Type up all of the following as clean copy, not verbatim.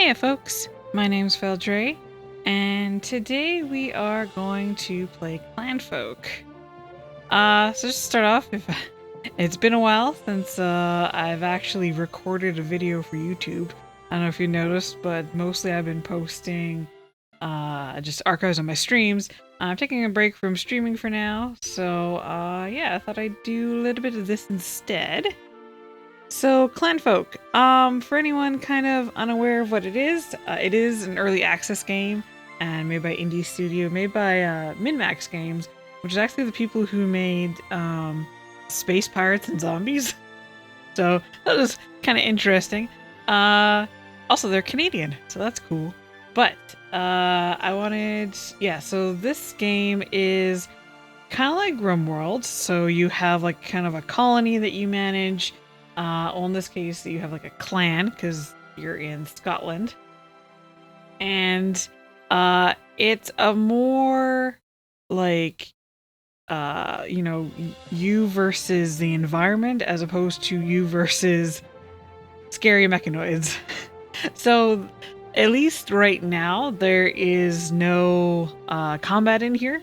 Hey folks, my name's Veldre, and today we are going to play Clanfolk. So just to start off, it's been a while since I've actually recorded a video for YouTube. I don't know if you noticed, but mostly I've been posting just archives on my streams. I'm taking a break from streaming for now, so yeah, I thought I'd do a little bit of this instead. So, Clanfolk, for anyone kind of unaware of what it is an early access game and made by indie studio, made by MinMax Games, which is actually the people who made Space Pirates and Zombies. So that was kind of interesting. Also, they're Canadian, so that's cool. But so this game is kind of like RimWorld. So you have like kind of a colony that you manage. Well, in this case, you have like a clan because you're in Scotland, and it's a more like you versus the environment as opposed to you versus scary mechanoids. So at least right now there is no combat in here.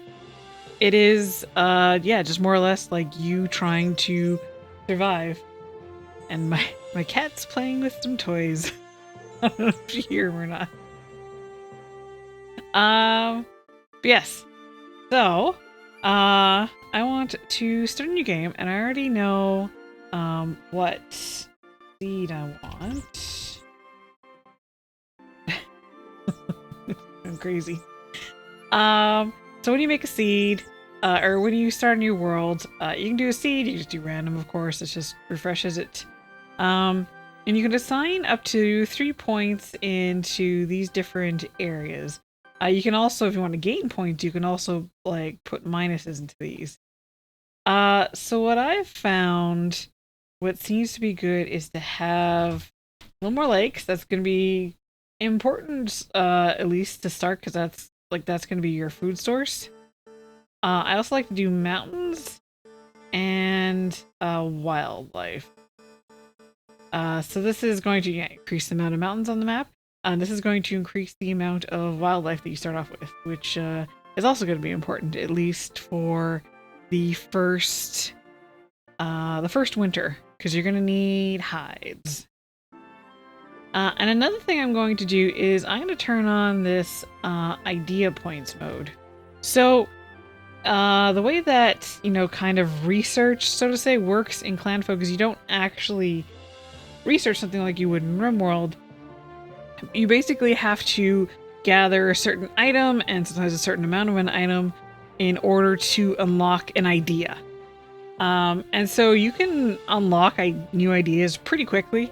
It is just more or less like you trying to survive. And my cat's playing with some toys. I don't know if you hear him or not. But yes. So, I want to start a new game, and I already know what seed I want. I'm crazy. So when you make a seed, or when you start a new world, you can do a seed, you just do random, of course, it just refreshes it. And you can assign up to 3 points into these different areas. You can also, if you want to gain points, you can also like put minuses into these. So what I've found, what seems to be good is to have a little more lakes. That's going to be important, at least to start, because that's going to be your food source. I also like to do mountains and wildlife. So this is going to increase the amount of mountains on the map. This is going to increase the amount of wildlife that you start off with, which is also going to be important, at least for the first winter, because you're going to need hides. And another thing I'm going to do is I'm going to turn on this idea points mode. So the way that, kind of research, so to say, works in Clanfolk is you don't actually research something like you would in RimWorld. You basically have to gather a certain item and sometimes a certain amount of an item in order to unlock an idea. And so you can unlock new ideas pretty quickly.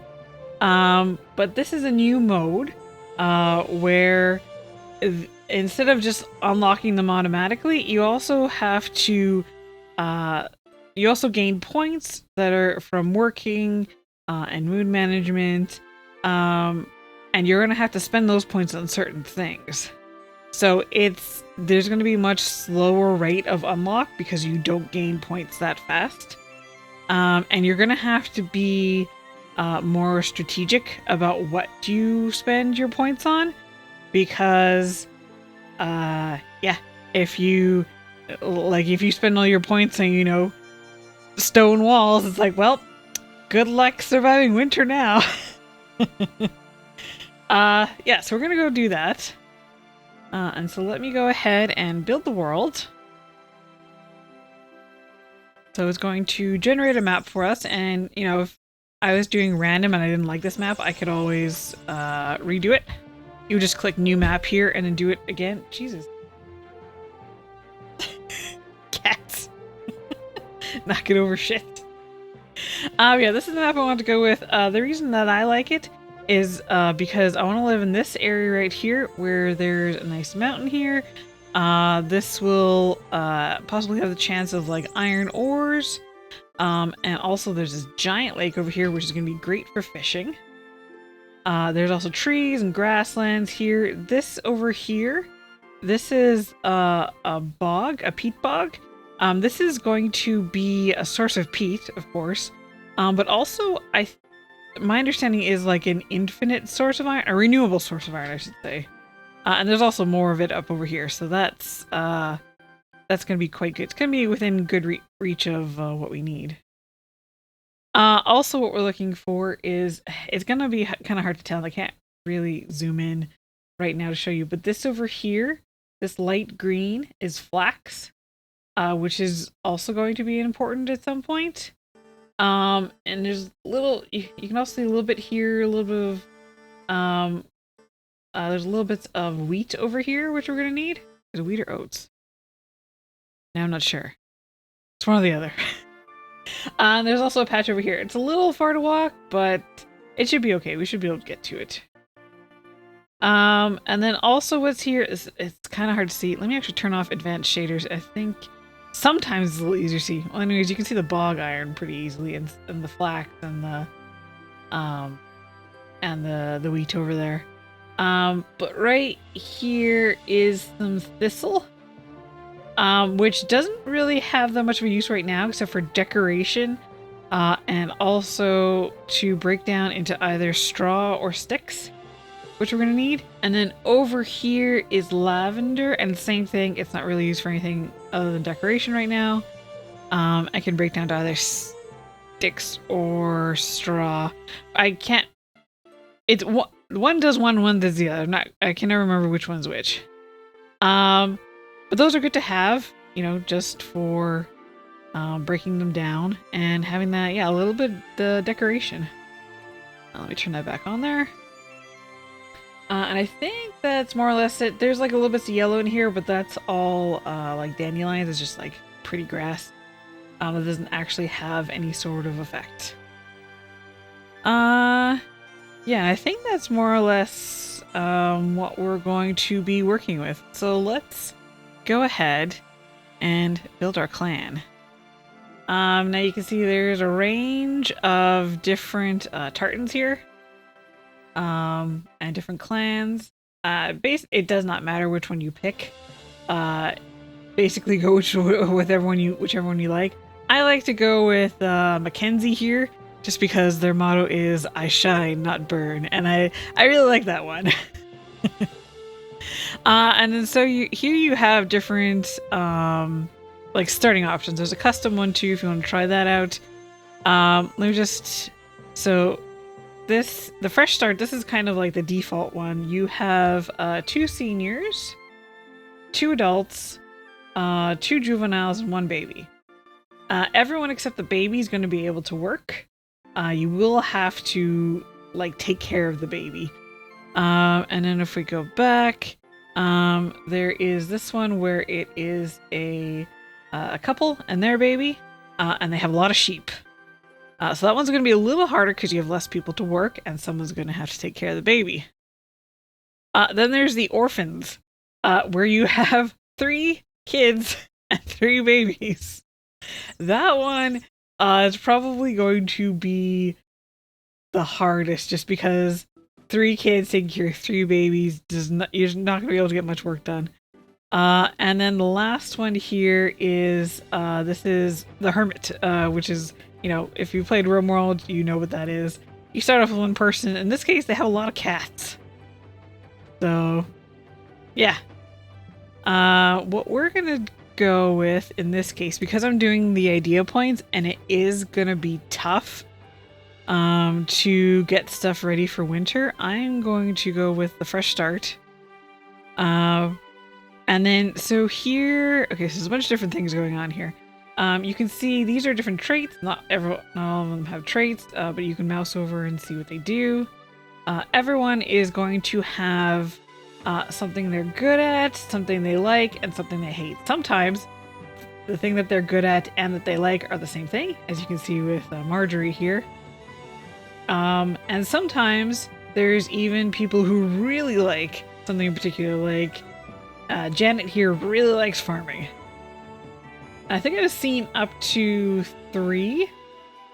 But this is a new mode where instead of just unlocking them automatically, you also have to you also gain points that are from working and mood management, and you're gonna have to spend those points on certain things. So there's gonna be a much slower rate of unlock because you don't gain points that fast, and you're gonna have to be more strategic about what you spend your points on, because if you spend all your points on stone walls, it's like, well, good luck surviving winter now. So we're gonna go do that, and so let me go ahead and build the world. So it's going to generate a map for us, and if I was doing random and I didn't like this map, I could always redo it. You would just click new map here and then do it again. Jesus. Cats. Knocking over shit. This is the map I want to go with. The reason that I like it is because I want to live in this area right here where there's a nice mountain here. This will possibly have the chance of like iron ores. And also there's this giant lake over here, which is going to be great for fishing. There's also trees and grasslands here. This over here, this is a bog, a peat bog. This is going to be a source of peat, of course. But also my understanding is like an infinite source of iron, a renewable source of iron, I should say. And there's also more of it up over here, so that's going to be quite good. It's going to be within good reach of what we need. Also, what we're looking for is, it's going to be kind of hard to tell. I can't really zoom in right now to show you, but this over here, this light green is flax, which is also going to be important at some point. And there's you can also see a little bit here, a little bit of, there's little bits of wheat over here, which we're going to need. Is it wheat or oats? Now I'm not sure. It's one or the other. There's also a patch over here. It's a little far to walk, but it should be okay. We should be able to get to it. And then also what's here is, it's kind of hard to see. Let me actually turn off advanced shaders. I think sometimes it's a little easier to see. Well, anyways, you can see the bog iron pretty easily, and the flax and the wheat over there. But right here is some thistle, which doesn't really have that much of a use right now, except for decoration, and also to break down into either straw or sticks, which we're going to need. And then over here is lavender, and same thing, it's not really used for anything other than decoration right now. I can break down to either sticks or straw. I can't, it's one does one does the other. I can never remember which one's which. But those are good to have, you know, just for breaking them down and having that, yeah, a little bit the decoration. Let me turn that back on there. And I think that's more or less it. There's like a little bit of yellow in here, but that's all like dandelions. It's just like pretty grass. That doesn't actually have any sort of effect. Yeah, I think that's more or less what we're going to be working with. So let's go ahead and build our clan. Now you can see there's a range of different tartans here. And different clans. It does not matter which one you pick. Basically go whichever one you like. I like to go with Mackenzie here, just because their motto is "I shine, not burn," and I really like that one. And then so here you have different like starting options. There's a custom one too if you want to try that out. Let me just the fresh start, this is kind of like the default one. You have 2 seniors, 2 adults, 2 juveniles, and 1 baby. Everyone except the baby is going to be able to work. You will have to like take care of the baby. And then if we go back, there is this one where it is a couple and their baby, and they have a lot of sheep. So that one's going to be a little harder because you have less people to work and someone's going to have to take care of the baby. Then there's the orphans, where you have 3 kids and 3 babies. That one is probably going to be the hardest, just because 3 kids taking care of 3 babies, you're not going to be able to get much work done. And then the last one here is, this is the hermit, which is, you know, if you played RimWorld, you know what that is. You start off with 1 person. In this case, they have a lot of cats. So, yeah. What we're going to go with in this case, because I'm doing the idea points and it is going to be tough to get stuff ready for winter, I'm going to go with the fresh start. And then, so here, okay, so there's a bunch of different things going on here. You can see these are different traits. Not all of them have traits, but you can mouse over and see what they do. Everyone is going to have something they're good at, something they like, and something they hate. Sometimes the thing that they're good at and that they like are the same thing, as you can see with Marjorie here. And sometimes there's even people who really like something in particular, like Janet here really likes farming. I think I've seen up to 3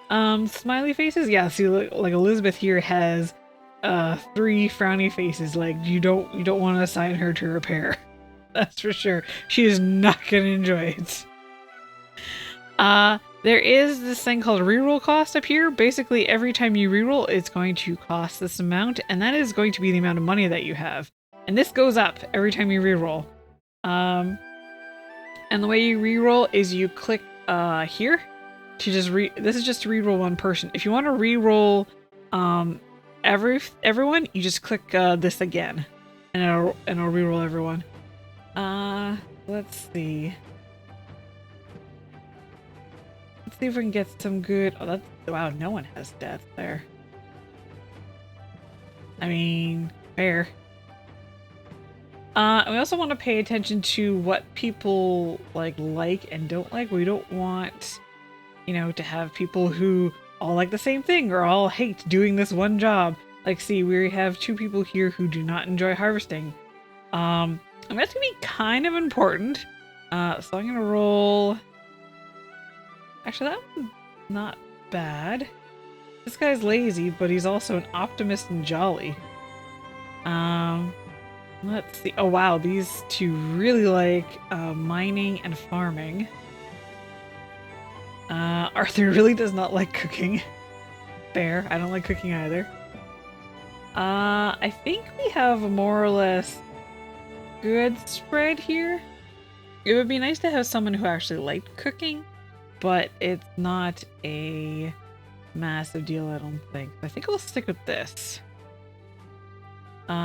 smiley faces. Yeah, see, like Elizabeth here has 3 frowny faces. Like you don't want to assign her to repair. That's for sure. She is not gonna enjoy it. There is this thing called reroll cost up here. Basically, every time you reroll, it's going to cost this amount, and that is going to be the amount of money that you have. And this goes up every time you reroll. And the way you reroll is you click here to just this is just to reroll one person. If you want to reroll everyone, you just click this again, and it'll reroll everyone. Let's see. Let's see if we can get some good. Oh, that's wow. No one has death there. I mean, fair. We also want to pay attention to what people like and don't like. We don't want, you know, to have people who all like the same thing or all hate doing this one job. Like, see, we have 2 people here who do not enjoy harvesting. And that's gonna be kind of important. So I'm gonna roll. Actually, that one's not bad. This guy's lazy, but he's also an optimist and jolly. Let's see. Oh wow, these 2 really like mining and farming. Arthur really does not like cooking. Fair. I don't like cooking either. I think we have a more or less good spread here. It would be nice to have someone who actually liked cooking, but it's not a massive deal, I don't think. I think we'll stick with this.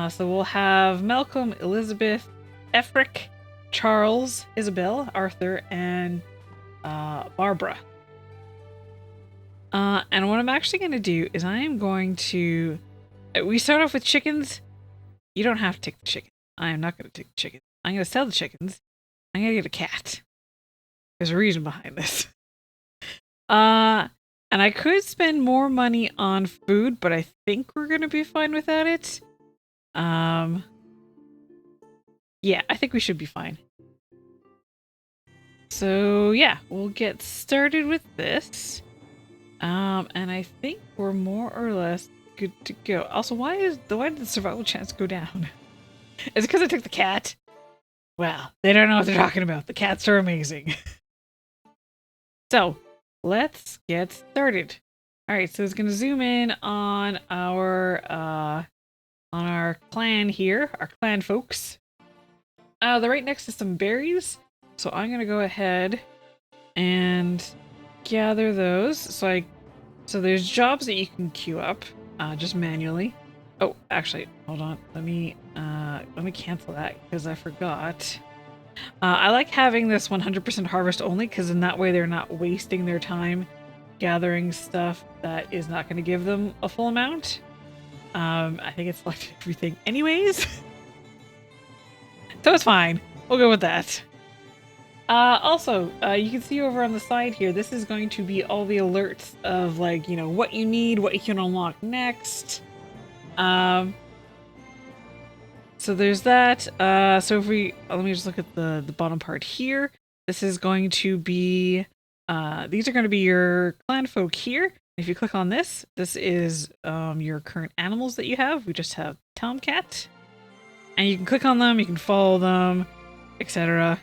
So we'll have Malcolm, Elizabeth, Efric, Charles, Isabel, Arthur, and Barbara. And what I'm actually going to do is I am going to... We start off with chickens. You don't have to take the chicken. I am not going to take the chicken. I'm going to sell the chickens. I'm going to get a cat. There's a reason behind this. And I could spend more money on food, but I think we're going to be fine without it. Yeah, I think we should be fine. So yeah, we'll get started with this. And I think we're more or less good to go. Also, why did the survival chance go down? Is it because I took the cat? Well, they don't know what they're talking about. The cats are amazing. So, let's get started. Alright, so it's gonna zoom in on our clan here, our clan folks. They're right next to some berries, so I'm gonna go ahead and gather those. So there's jobs that you can queue up, just manually. Oh, actually, hold on. Let me cancel that because I forgot. I like having this 100% harvest only because in that way they're not wasting their time gathering stuff that is not going to give them a full amount. I think it's selected everything anyways. So it's fine. We'll go with that. Also, you can see over on the side here, this is going to be all the alerts of, like, you know, what you need, what you can unlock next. So there's that. So if we, let me just look at the bottom part here. This is going to be, these are going to be your clan folk here. If you click on this, this is your current animals that you have. We just have Tomcat. And you can click on them, you can follow them, etc.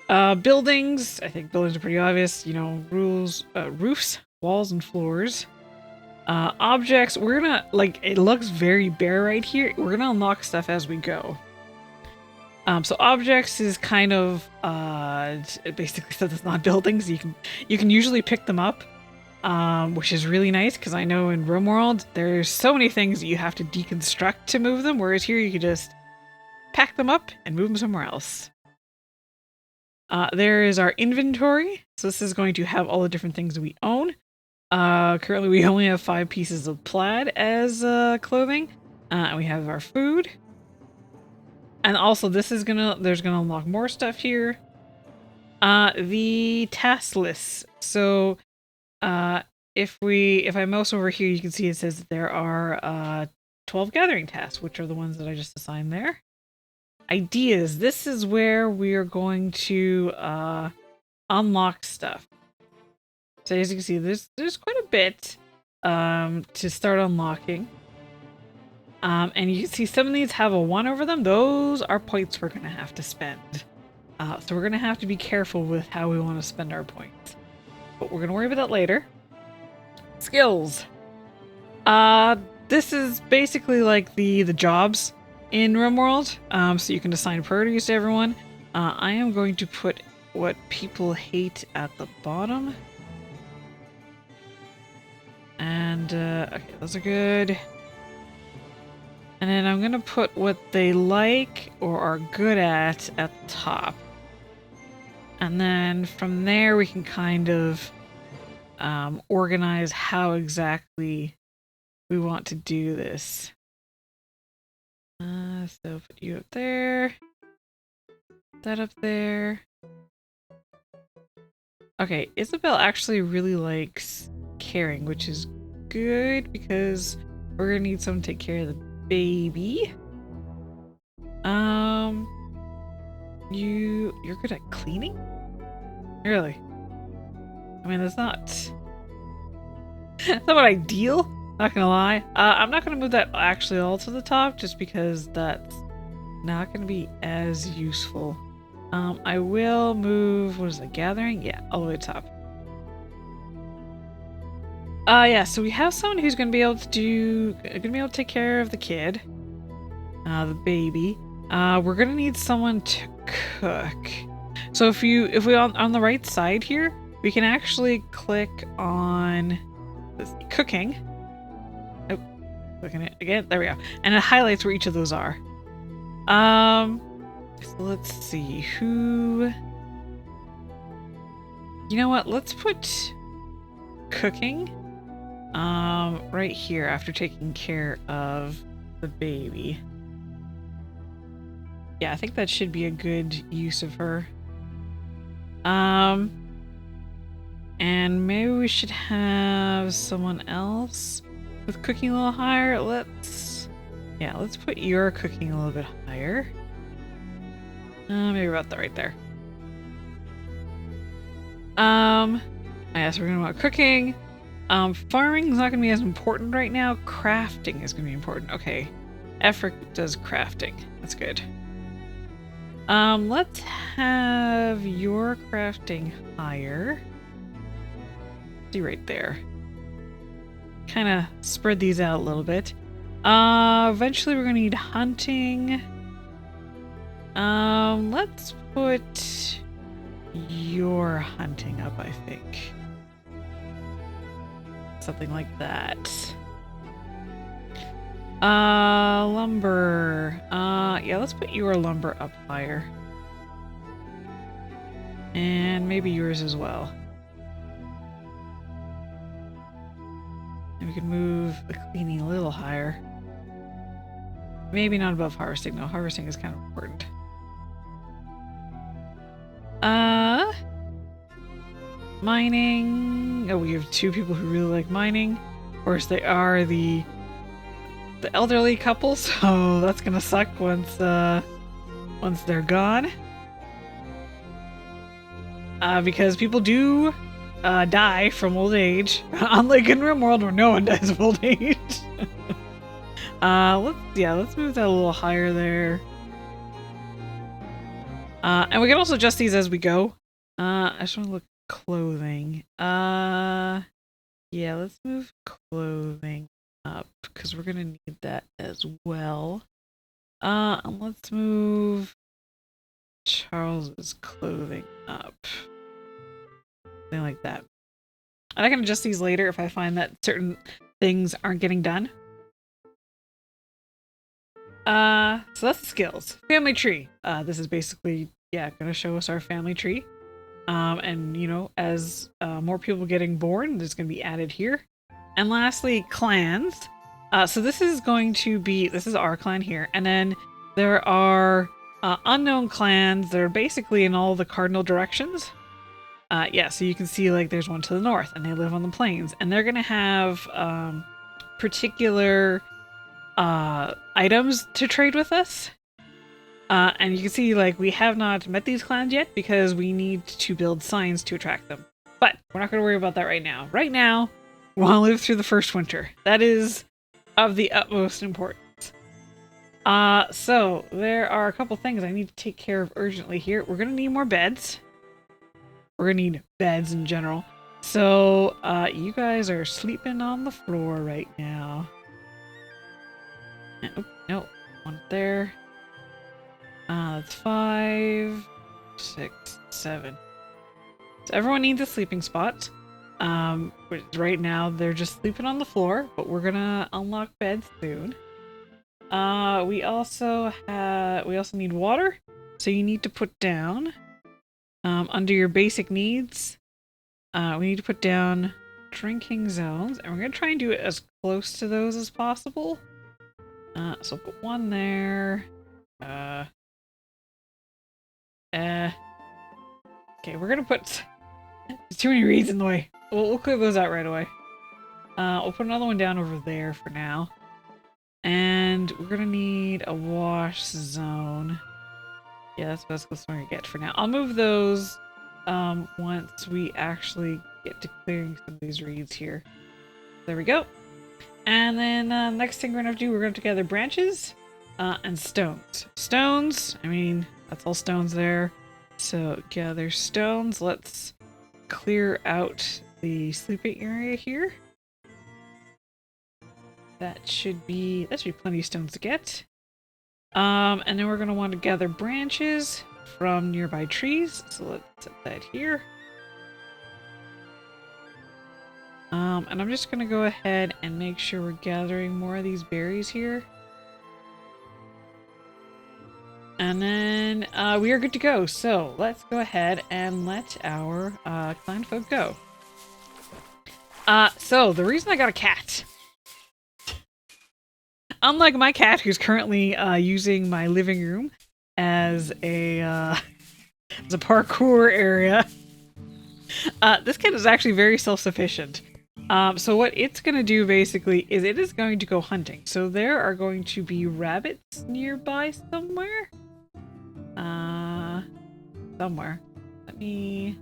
Buildings, I think buildings are pretty obvious. You know, roofs, walls, and floors. Objects, we're gonna, like, it looks very bare right here. We're gonna unlock stuff as we go. So objects is kind of, it basically says it's not buildings. You can usually pick them up, which is really nice because I know in RimWorld there's so many things that you have to deconstruct to move them, whereas here you can just pack them up and move them somewhere else. There is our inventory. So this is going to have all the different things that we own. Currently we only have 5 pieces of plaid as clothing. And we have our food. And also this is there's gonna unlock more stuff here. The task lists. So if I mouse over here, you can see it says that there are 12 gathering tasks, which are the ones that I just assigned there. Ideas. This is where we are going to unlock stuff. So as you can see, there's quite a bit to start unlocking. And you can see some of these have a 1 over them. Those are points we're going to have to spend. So we're going to have to be careful with how we want to spend our points. but we're gonna worry about that later. Skills. This is basically like the jobs in RimWorld. So you can assign priorities to everyone. I am going to put what people hate at the bottom. And, okay, those are good. And then I'm gonna put what they like or are good at the top. And then from there we can kind of organize how exactly we want to do this. So put you up there. That up there. Okay, Isabel actually really likes caring, which is good because we're gonna need someone to take care of the baby. You're good at cleaning? Really? I mean, that's not what ideal, not gonna lie. I'm not gonna move that actually all to the top just because that's not gonna be as useful. I will move, what is it, gathering? Yeah, all the way to top. Yeah, so we have someone who's gonna be able to take care of the kid. The baby. We're gonna need someone to cook. So if we on the right side here, we can actually click on this cooking. Oh, clicking it again. There we go. And it highlights where each of those are. So let's see who. You know what? Let's put cooking right here after taking care of the baby. Yeah, I think that should be a good use of her. And maybe we should have someone else with cooking a little higher. Let's put your cooking a little bit higher. Maybe about that right there. Yeah, so we're gonna want cooking. Farming is not gonna be as important right now. Crafting is gonna be important. Okay. Effort does crafting. That's good. Let's have your crafting higher. See right there. Kind of spread these out a little bit. Eventually we're gonna need hunting. Let's put your hunting up, I think. Something like that. Lumber. Yeah, let's put your lumber up higher. And maybe yours as well. And we could move the cleaning a little higher. Maybe not above harvesting, though. Harvesting is kind of important. Mining. Oh, we have two people who really like mining. Of course, they are the elderly couple, so that's gonna suck once they're gone. Because people do die from old age, unlike in RimWorld where no one dies of old age. Let's move that a little higher there. And we can also adjust these as we go. I just want to look at clothing. Yeah, let's move clothing up because we're gonna need that as well. And let's move Charles's clothing up. Something like that. And I can adjust these later if I find that certain things aren't getting done. So that's the skills. Family tree. This is basically, gonna show us our family tree. And you know, as more people getting born, there's gonna be added here. And lastly, clans. So this is our clan here. And then there are unknown clans that are basically in all the cardinal directions. So you can see like there's one to the north and they live on the plains. And they're gonna have particular items to trade with us. And you can see like we have not met these clans yet because we need to build signs to attract them. But we're not going to worry about that right now. Right now, we want to live through the first winter. That is of the utmost importance. So there are a couple things I need to take care of urgently here. We're going to need more beds. We're going to need beds in general. So, you guys are sleeping on the floor right now. Oh, no, one there. That's 5, 6, 7. So everyone needs a sleeping spot. Right now they're just sleeping on the floor, but we're gonna unlock beds soon. We also need water, so you need to put down under your basic needs. We need to put down drinking zones, and we're gonna try and do it as close to those as possible. So put one there. Okay, we're gonna put. There's too many reeds in the way. We'll clear those out right away. We'll put another one down over there for now. And we're gonna need a wash zone. Yeah, that's the best one we get for now. I'll move those once we actually get to clearing some of these reeds here. There we go. And then next thing we're gonna have to do, we're gonna have to gather branches and stones. Stones, I mean, that's all stones there. So gather stones. Let's clear out the sleeping area here. That should be plenty of stones to get. And then we're gonna want to gather branches from nearby trees. So let's set that here. And I'm just gonna go ahead and make sure we're gathering more of these berries here. And then we are good to go. So let's go ahead and let our Clanfolk go. So the reason I got a cat, unlike my cat who's currently using my living room as a parkour area, this cat is actually very self-sufficient. So what it's going to do basically is it is going to go hunting. So there are going to be rabbits nearby somewhere. Somewhere. Let me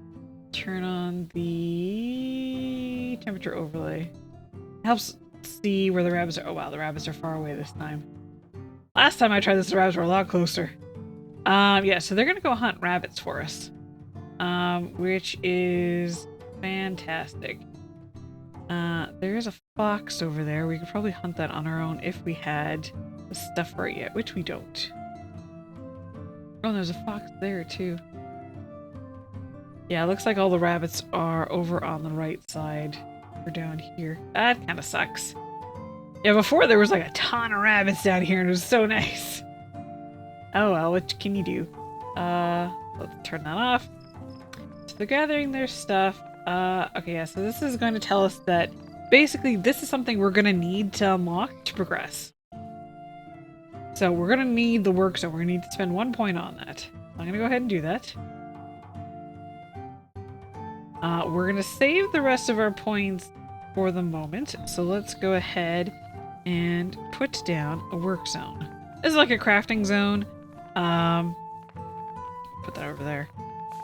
turn on the temperature overlay. It helps see where the rabbits are. Oh wow, the rabbits are far away this time. Last time I tried this, the rabbits were a lot closer. Yeah, so they're gonna go hunt rabbits for us. Which is fantastic. There's a fox over there. We could probably hunt that on our own if we had the stuff for it yet, which we don't. Oh, there's a fox there too. Yeah, it looks like all the rabbits are over on the right side. We're down here. That kind of sucks. Yeah, before there was like a ton of rabbits down here and it was so nice. Oh well, what can you do? Let's turn that off. So they're gathering their stuff. Okay, yeah, so this is going to tell us that basically this is something we're going to need to unlock to progress. So we're going to need the work zone. We're going to need to spend 1 point on that. I'm going to go ahead and do that. We're going to save the rest of our points for the moment. So let's go ahead and put down a work zone. This is like a crafting zone. Put that over there.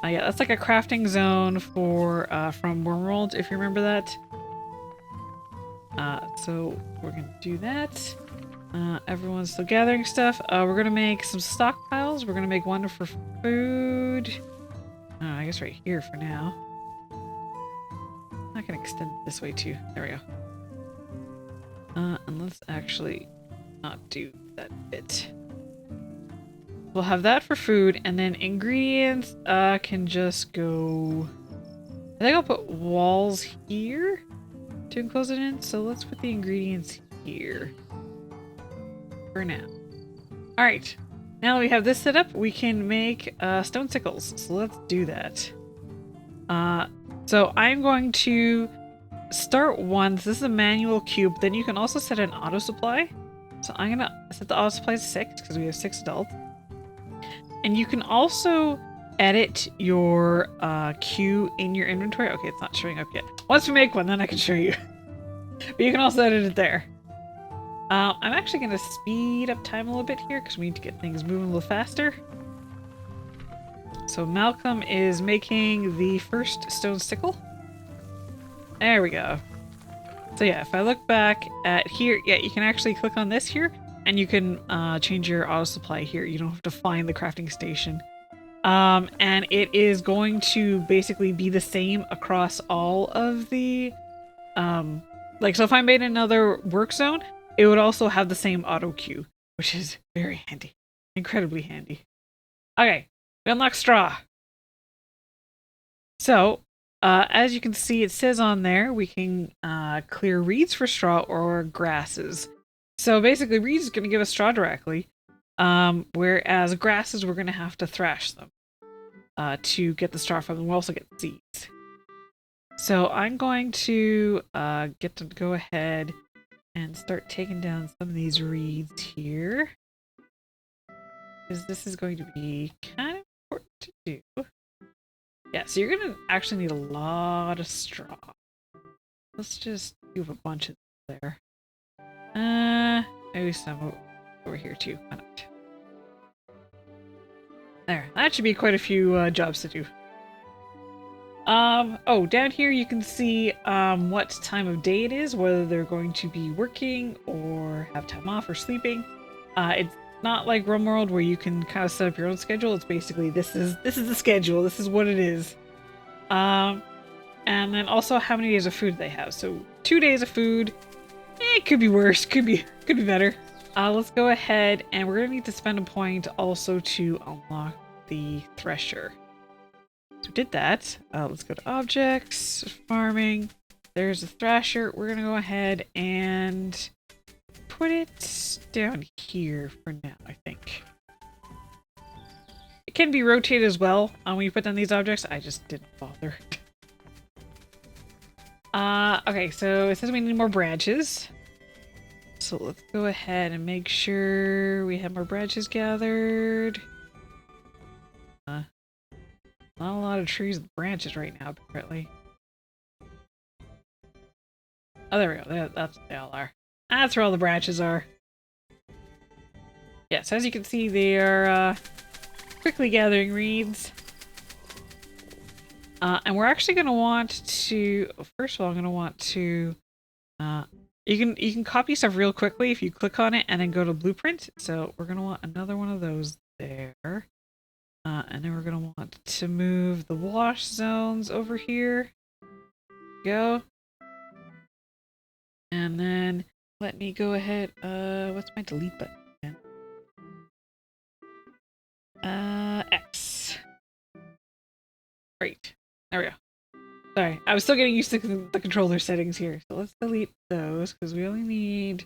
Yeah, that's like a crafting zone for from Wormworld, if you remember that. So we're going to do that. Everyone's still gathering stuff. We're going to make some stockpiles. We're going to make one for food. I guess right here for now. I can extend it this way too. There we go. And let's actually not do that bit. We'll have that for food, and then ingredients can just go... I think I'll put walls here to enclose it in, so let's put the ingredients here for now. Alright, now that we have this set up, we can make stone sickles, so let's do that. So I'm going to start once. This is a manual cube, then you can also set an auto supply. So I'm going to set the auto supply to 6, because we have 6 adults. And you can also edit your queue in your inventory. Okay, it's not showing up yet. Once we make one, then I can show you. But you can also edit it there. I'm actually going to speed up time a little bit here because we need to get things moving a little faster. So Malcolm is making the first stone sickle. There we go. So yeah, if I look back at here, yeah, you can actually click on this here. And you can change your auto supply here. You don't have to find the crafting station. And it is going to basically be the same across all of the, like, so if I made another work zone, it would also have the same auto queue, which is very handy. Incredibly handy. Okay, we unlock straw. So, as you can see, it says on there, we can clear reeds for straw or grasses. So basically, reeds is going to give us straw directly, whereas grasses, we're going to have to thrash them to get the straw from them. We'll also get seeds. So I'm going to get to go ahead and start taking down some of these reeds here, because this is going to be kind of important to do. Yeah, so you're going to actually need a lot of straw. Let's just do a bunch of there. Maybe some over here too. Why not? There, that should be quite a few jobs to do. Oh, down here you can see what time of day it is, whether they're going to be working or have time off or sleeping. It's not like RimWorld where you can kind of set up your own schedule. It's basically this is the schedule. This is what it is. And then also how many days of food they have. So 2 days of food. It could be worse. Could be better. Let's go ahead and we're gonna need to spend a point also to unlock the thresher. So we did that. Let's go to objects, farming. There's a thrasher. We're gonna go ahead and put it down here for now, I think. It can be rotated as well when you put down these objects. I just didn't bother. Okay, so it says we need more branches. So let's go ahead and make sure we have more branches gathered. Not a lot of trees with branches right now, apparently. Oh, there we go. That's what they all are. That's where all the branches are. Yes, as you can see, they are quickly gathering reeds. And we're actually going to want to... First of all, I'm going to want to... You can copy stuff real quickly if you click on it and then go to blueprint. So we're going to want another one of those there. And then we're going to want to move the wash zones over here. Go. And then let me go ahead. What's my delete button again? X. Great. There we go. Sorry, I was still getting used to the controller settings here. So let's delete those because we only need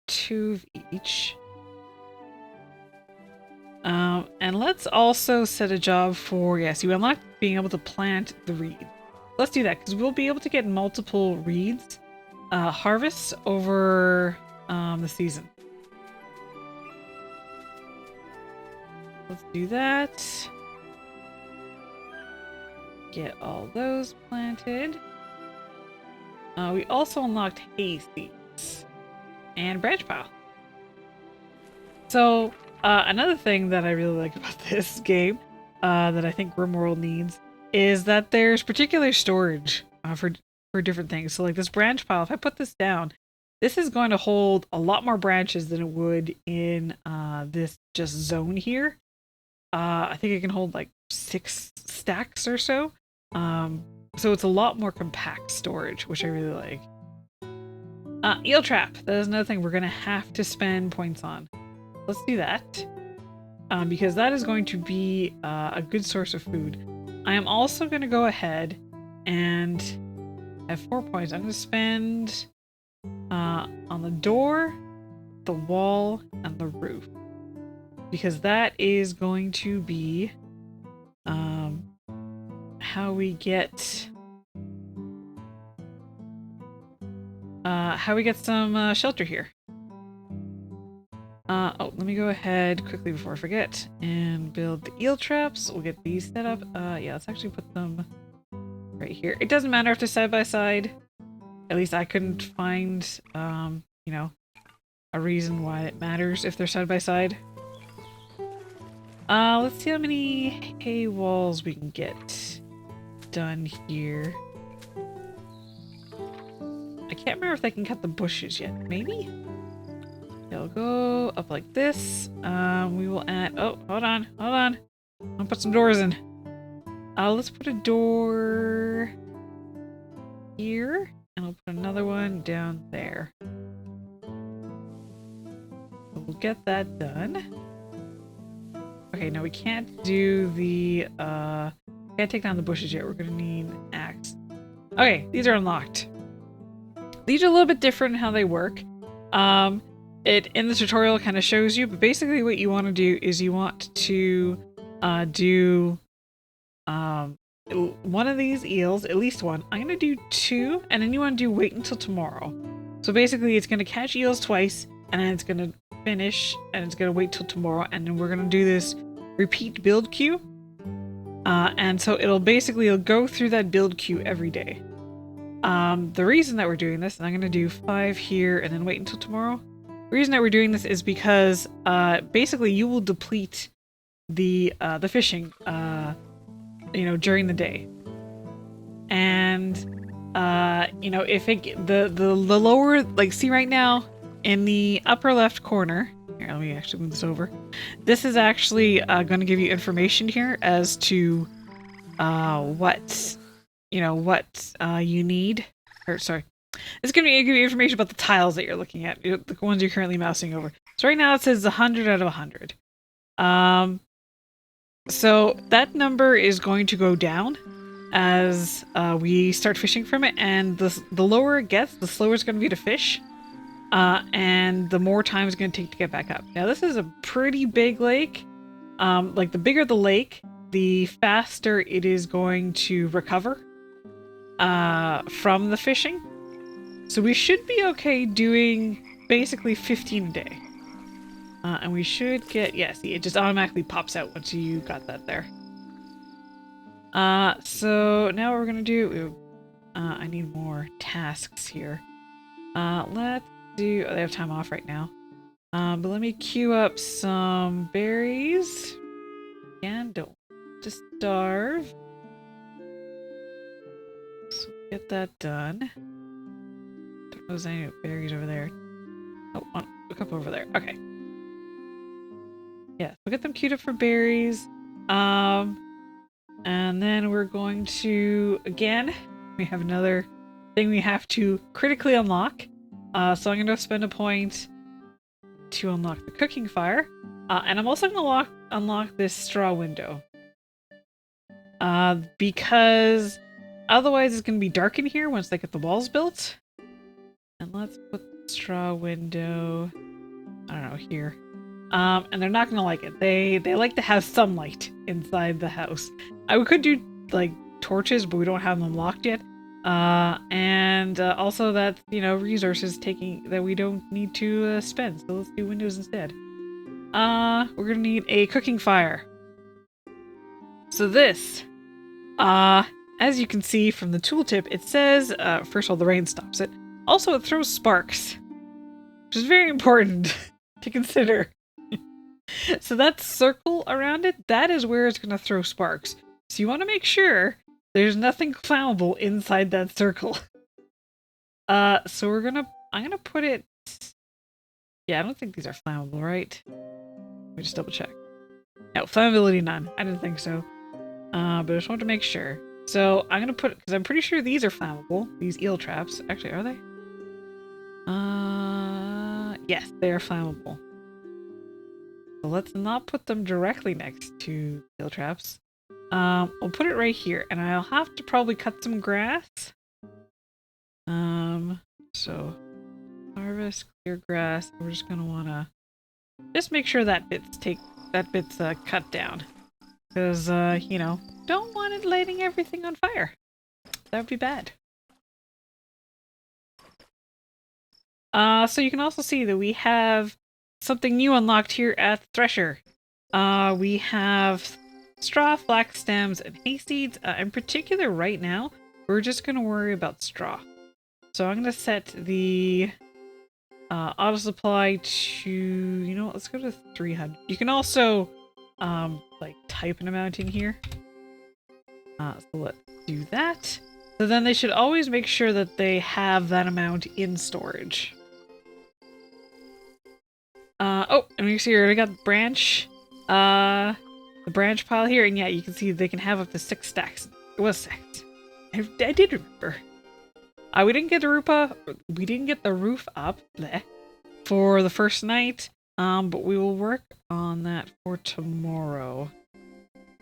2 of each. And let's also set a job for, yes, you unlock being able to plant the reed. Let's do that because we'll be able to get multiple reeds harvests over the season. Let's do that. Get all those planted. We also unlocked hay seeds and branch pile. So another thing that I really like about this game that I think RimWorld needs is that there's particular storage for different things. So like this branch pile, if I put this down, this is going to hold a lot more branches than it would in this just zone here. I think it can hold like 6 stacks or so. So it's a lot more compact storage, which I really like. Eel trap. That is another thing we're going to have to spend points on. Let's do that. Because that is going to be a good source of food. I am also going to go ahead and have 4 points. I'm going to spend on the door, the wall, and the roof. Because that is going to be how we get some shelter here. Oh, let me go ahead quickly before I forget and build the eel traps. We'll get these set up. Yeah, let's actually put them right here. It doesn't matter if they're side by side. At least I couldn't find, you know, a reason why it matters if they're side by side. Let's see how many hay walls we can get done here. I can't remember if they can cut the bushes yet. Maybe? They'll go up like this. We will add... Oh, hold on. I'll put some doors in. Let's put a door here, and I'll put another one down there. So we'll get that done. Okay, no, we can't do the, can't take down the bushes yet. We're gonna need an axe. Okay, these are unlocked. These are a little bit different in how they work. It in the tutorial kind of shows you, but basically what you want to do is you want to do one of these eels, at least one. I'm gonna do 2, and then you want to do wait until tomorrow. So basically it's gonna catch eels twice, and then it's gonna finish, and it's gonna wait till tomorrow, and then we're gonna do this repeat build queue. And so it'll go through that build queue every day. The reason that we're doing this, and I'm gonna do 5 here and then wait until tomorrow. The reason that we're doing this is because basically you will deplete the fishing during the day. And if the lower, like, see right now in the upper left corner, here, let me actually move this over. This is actually going to give you information here as to what you need. Or sorry, it's going to give you information about the tiles that you're looking at, the ones you're currently mousing over. So right now it says 100 out of 100. So that number is going to go down as we start fishing from it, and the lower it gets, the slower it's going to be to fish. And the more time it's going to take to get back up. Now, this is a pretty big lake. Like, the bigger the lake, the faster it is going to recover from the fishing. So we should be okay doing basically 15 a day. And we should get... Yeah, see, it just automatically pops out once you got that there. So now what we're going to do... I need more tasks here. Let's do... Oh, they have time off right now. But let me queue up some berries. Again, don't want to starve. So get that done. Don't know if there's any berries over there. Oh, a couple over there. Okay. Yeah, we'll get them queued up for berries. And then we're going to, again, we have another thing we have to critically unlock. So I'm going to spend a point to unlock the cooking fire. And I'm also going to unlock this straw window. Because otherwise it's going to be dark in here once they get the walls built. And let's put the straw window, I don't know, here. And they're not going to like it. They like to have sunlight inside the house. We could do, like, torches, but we don't have them unlocked yet. And also that's, resources that we don't need to spend. So let's do windows instead. We're gonna need a cooking fire. So this, as you can see from the tooltip, it says, first of all, the rain stops it. Also, it throws sparks, which is very important to consider. So that circle around it, that is where it's gonna throw sparks. So you want to make sure there's nothing flammable inside that circle. So I'm gonna put it... Yeah, I don't think these are flammable, right? Let me just double check. No, flammability none. I didn't think so. But I just wanted to make sure. So I'm gonna put... Because I'm pretty sure these are flammable. These eel traps. Actually, are they? Yes, they are flammable. So let's not put them directly next to eel traps. We'll put it right here, and I'll have to probably cut some grass. So harvest, clear grass. We're just gonna wanna just make sure that bit's cut down, because don't want it lighting everything on fire. That would be bad. So you can also see that we have something new unlocked here at the Thresher. We have straw, flax stems, and hay seeds. In particular, right now, we're just going to worry about straw. So I'm going to set the auto supply to, let's go to 300. You can also, type an amount in here. So let's do that. So then they should always make sure that they have that amount in storage. Oh, and you see here, we got branch. the branch pile here, and yeah, you can see they can have up to 6 stacks. It was 6. I did remember. We didn't get the roof up. We didn't get the roof up for the first night. But we will work on that for tomorrow.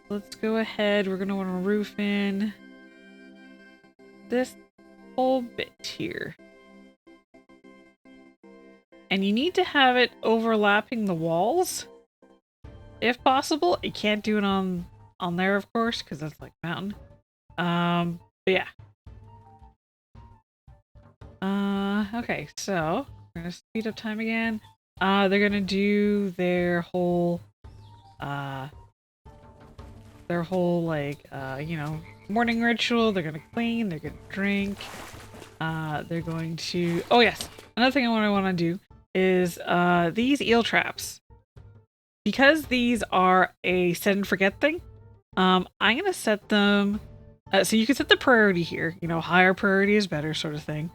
Let's go ahead. We're gonna want to roof in this whole bit here. And you need to have it overlapping the walls, if possible. You can't do it on there, of course, because that's like mountain. But yeah. Okay, so we're gonna speed up time again. They're gonna do their whole like, you know, morning ritual. They're gonna clean, they're gonna drink, they're going to, oh yes, another thing I want to do is, these eel traps. Because these are a set and forget thing, I'm gonna set them, so you can set the priority here, you know, higher priority is better sort of thing.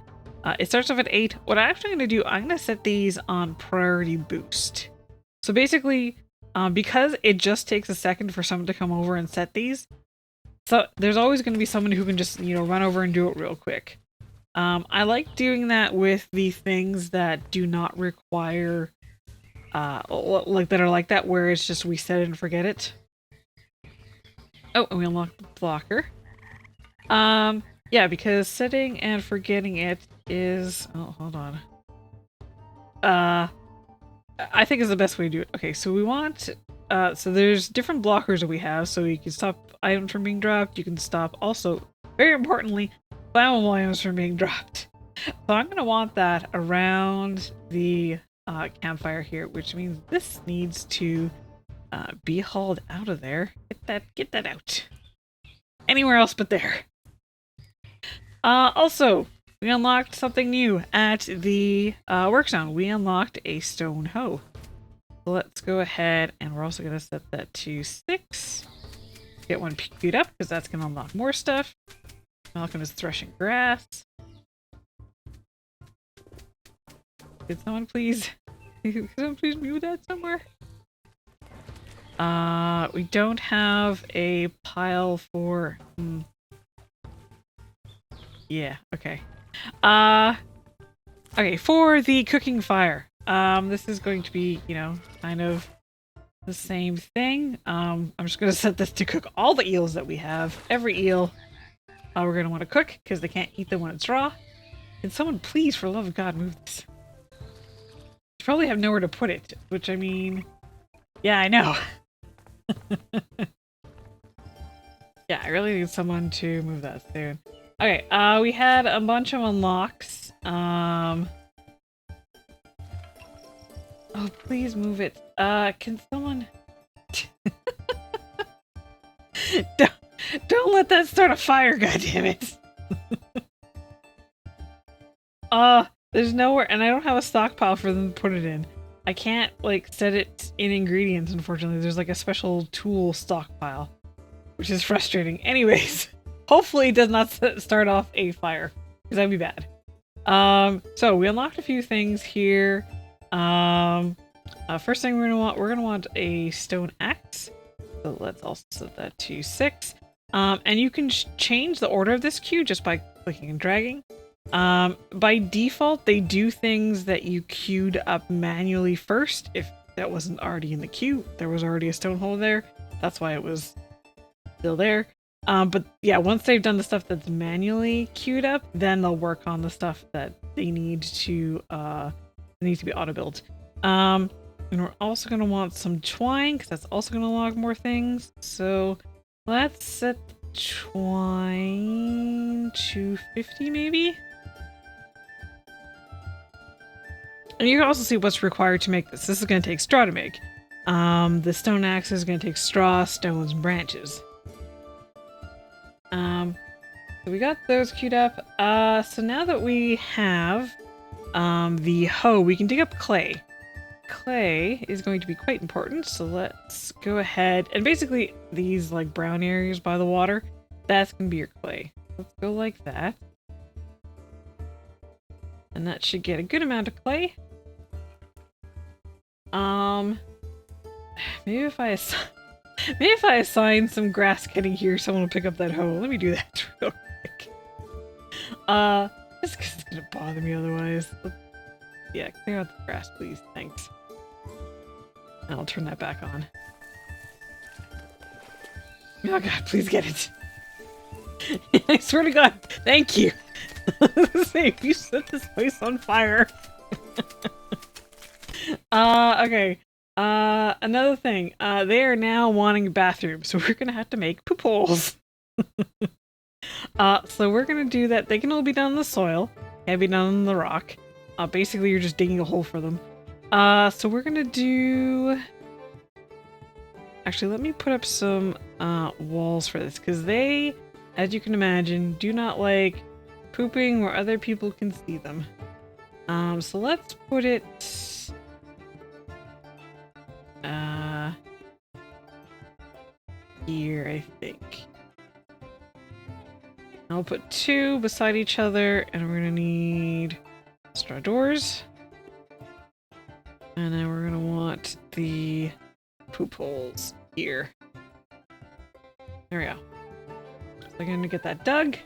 It starts off at 8. What I'm actually going to do, I'm going to set these on priority boost. So basically, because it just takes a second for someone to come over and set these, so there's always going to be someone who can just, you know, run over and do it real quick. I like doing that with the things that do not require, like that are like that, where it's just we set it and forget it. Oh, and we unlock the blocker. Yeah, because setting and forgetting it is... Oh, hold on. I think is the best way to do it. Okay, so we want... so there's different blockers that we have, so you can stop items from being dropped. You can stop, also, very importantly, flammable items from being dropped. So I'm going to want that around the campfire here, which means this needs to be hauled out of there. Get that out. Anywhere else but there. Also, we unlocked something new at the work zone. We unlocked a stone hoe. So let's go ahead, and we're also going to set that to 6. Get one queued up, because that's going to unlock more stuff. Malcolm is threshing grass. Could someone please... Could someone please move that somewhere? We don't have a pile for... Yeah, okay. Okay, for the cooking fire. This is going to be, you know, kind of the same thing. I'm just gonna set this to cook all the eels that we have. Every eel we're gonna want to cook, because they can't eat them when it's raw. Can someone please, for the love of God, move this? You probably have nowhere to put it, which, I mean... Yeah, I know. Yeah, I really need someone to move that soon. Okay, we had a bunch of unlocks. Oh, please move it. Can someone... Don't let that start a fire, goddammit! There's nowhere, and I don't have a stockpile for them to put it in. I can't, like, set it in ingredients, unfortunately. There's, like, a special tool stockpile, which is frustrating. Anyways... Hopefully it does not start off a fire, because that'd be bad. So we unlocked a few things here. First thing we're gonna want a stone axe. So let's also set that to 6. And you can change the order of this queue just by clicking and dragging. By default, they do things that you queued up manually first. If that wasn't already in the queue, there was already a stone hole there. That's why it was still there. But yeah, once they've done the stuff that's manually queued up, then they'll work on the stuff that they need to be auto-built. And we're also going to want some twine, because that's also going to unlock more things. So let's set twine to 50 maybe? And you can also see what's required to make this. This is going to take straw to make. The stone axe is going to take straw, stones, and branches. So we got those queued up. So now that we have the hoe, we can dig up clay. Clay is going to be quite important, so let's go ahead, and basically these like brown areas by the water, that's gonna be your clay. Let's go like that. And that should get a good amount of clay. Maybe if I Maybe if I assign some grass cutting here, someone will pick up that hoe. Let me do that real quick. Just because it's gonna bother me otherwise. Yeah, clear out the grass, please. Thanks. And I'll turn that back on. Oh god, please get it. I swear to god, thank you. Save, you set this place on fire. Okay. Another thing. They are now wanting a bathroom, so we're gonna have to make poop holes. So we're gonna do that. They can all be done in the soil. Can't be done in the rock. Basically you're just digging a hole for them. So we're gonna do... Actually, let me put up some, walls for this, because they, as you can imagine, do not like pooping where other people can see them. So let's put it... here, I think. I'll put 2 beside each other, and we're gonna need straw doors. And then we're gonna want the poop holes here. There we go. So I'm gonna get that dug.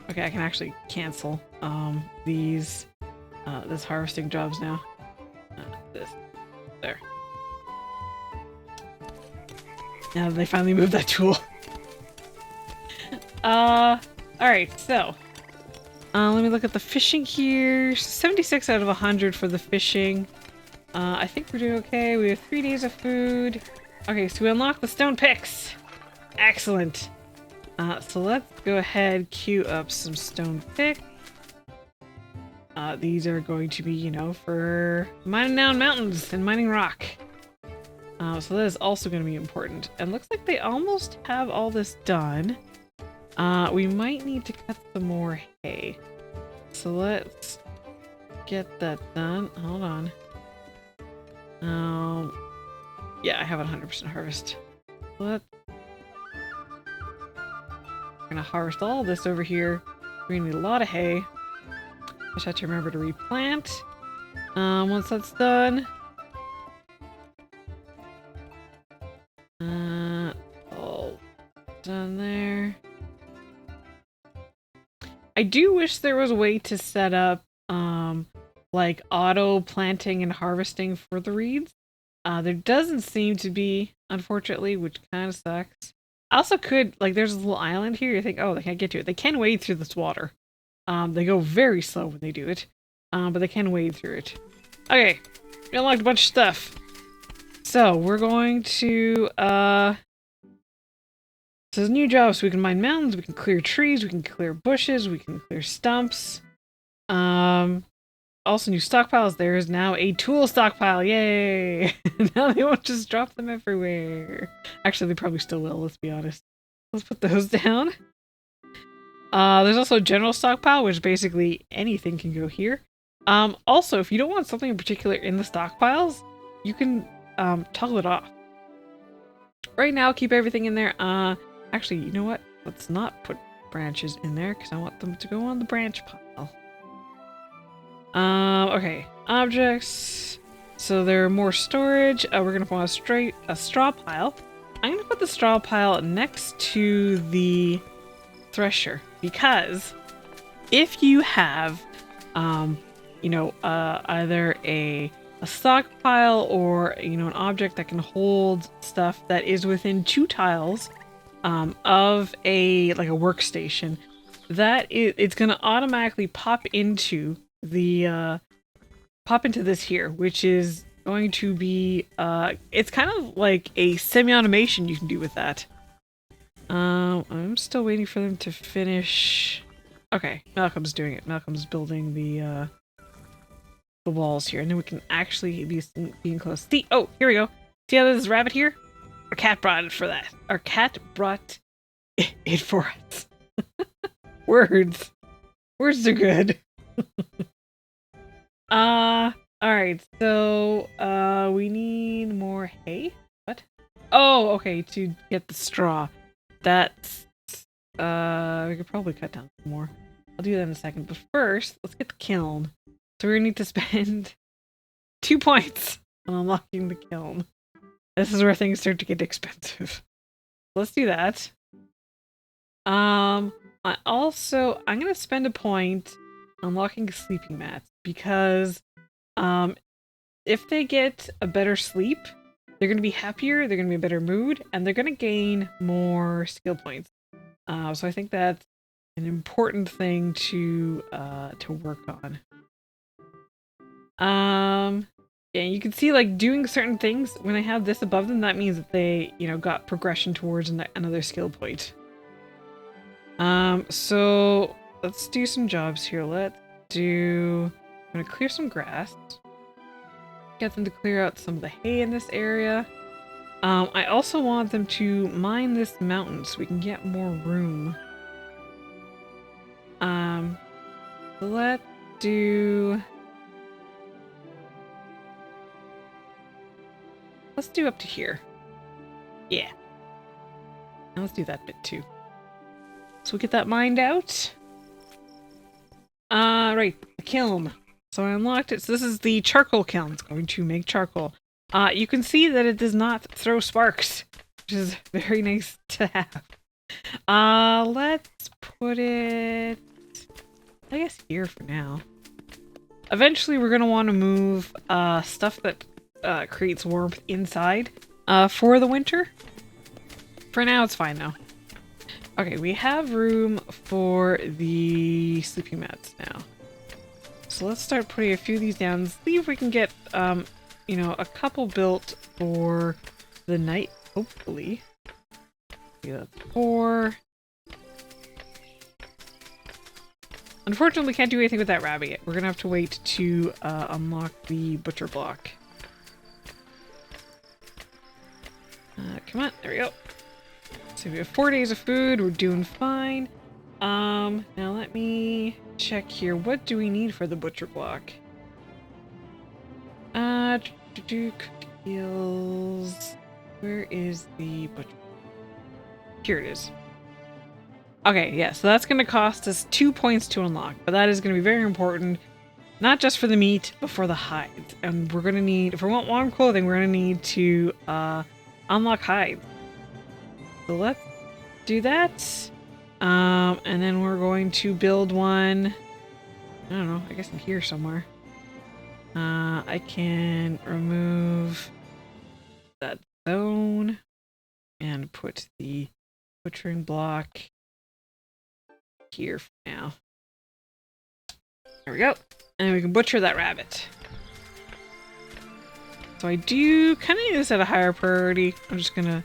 Okay, I can actually cancel these this harvesting jobs now. This. There. Now they finally moved that tool. Alright, so. Let me look at the fishing here. 76 out of 100 for the fishing. I think we're doing okay. We have 3 days of food. Okay, so we unlock the stone picks. Excellent. So let's go ahead, queue up some stone picks. These are going to be, you know, for mining down mountains and mining rock. So that is also going to be important. And looks like they almost have all this done. We might need to cut some more hay. So let's get that done. Hold on. Yeah, I have 100% harvest. We're gonna harvest all this over here. We're gonna need a lot of hay. Just have to remember to replant. Once that's done. All done there. I do wish there was a way to set up, like auto planting and harvesting for the reeds. There doesn't seem to be, unfortunately, which kind of sucks. I also could, like, there's a little island here. You think, oh, they can't get to it. They can wade through this water. They go very slow when they do it, but they can wade through it. Okay, we unlocked a bunch of stuff. So we're going to, this is new jobs. So we can mine mountains, we can clear trees, we can clear bushes, we can clear stumps. Also new stockpiles. There is now a tool stockpile. Yay! Now they won't just drop them everywhere. Actually, they probably still will, let's be honest. Let's put those down. There's also a general stockpile, which basically anything can go here. Also, if you don't want something in particular in the stockpiles, you can toggle it off. Right now, keep everything in there. Actually, you know what? Let's not put branches in there because I want them to go on the branch pile. Okay, objects. So there are more storage. We're gonna want a straw pile. I'm gonna put the straw pile next to the thresher because if you have, you know, either a stockpile or, you know, an object that can hold stuff that is within 2 tiles of a workstation, it's gonna automatically pop into the this here, which is going to be it's kind of like a semi-automation you can do with that. I'm still waiting for them to finish. Okay, Malcolm's doing it. Malcolm's building the walls here, and then we can actually be being close. See, oh, here we go. See how there's a rabbit here? Our cat brought it for that. Our cat brought it for us. Words. Words are good. Alright, so, we need more hay? What? Oh, okay, to get the straw. That's, we could probably cut down some more. I'll do that in a second, but first, let's get the kiln. So we're gonna need to spend 2 points on unlocking the kiln. This is where things start to get expensive. Let's do that. I'm gonna spend a point unlocking sleeping mats because if they get a better sleep, they're gonna be happier, they're gonna be in a better mood, and they're gonna gain more skill points. So I think that's an important thing to work on. Yeah, you can see like doing certain things when I have this above them, that means that they, got progression towards another skill point. So let's do some jobs here. I'm gonna clear some grass. Get them to clear out some of the hay in this area. I also want them to mine this mountain so we can get more room. Let's do up to here. Yeah. And let's do that bit too. So we'll get that mined out. Right, the kiln. So I unlocked it. So this is the charcoal kiln. It's going to make charcoal. You can see that it does not throw sparks, which is very nice to have. Let's put it, I guess, here for now. Eventually we're going to want to move stuff that creates warmth inside for the winter. For now, it's fine though. Okay, we have room for the sleeping mats now. So let's start putting a few of these down. See if we can get, a couple built for the night, hopefully. Okay, that's 4. Unfortunately, we can't do anything with that rabbit yet. We're gonna have to wait to unlock the butcher block. Come on, there we go. So we have 4 days of food, we're doing fine. Now let me check here. What do we need for the butcher block? Skills. Where is the butcher? Here it is. Okay, yeah, so that's gonna cost us 2 points to unlock, but that is gonna be very important, not just for the meat, but for the hides. And we're gonna need, if we want warm clothing, we're gonna need to unlock hides. So let's do that. And then we're going to build one, I don't know, I guess in here somewhere. I can remove that zone and put the butchering block here for now. There we go. And we can butcher that rabbit. So I do kind of need this at a higher priority. I'm just gonna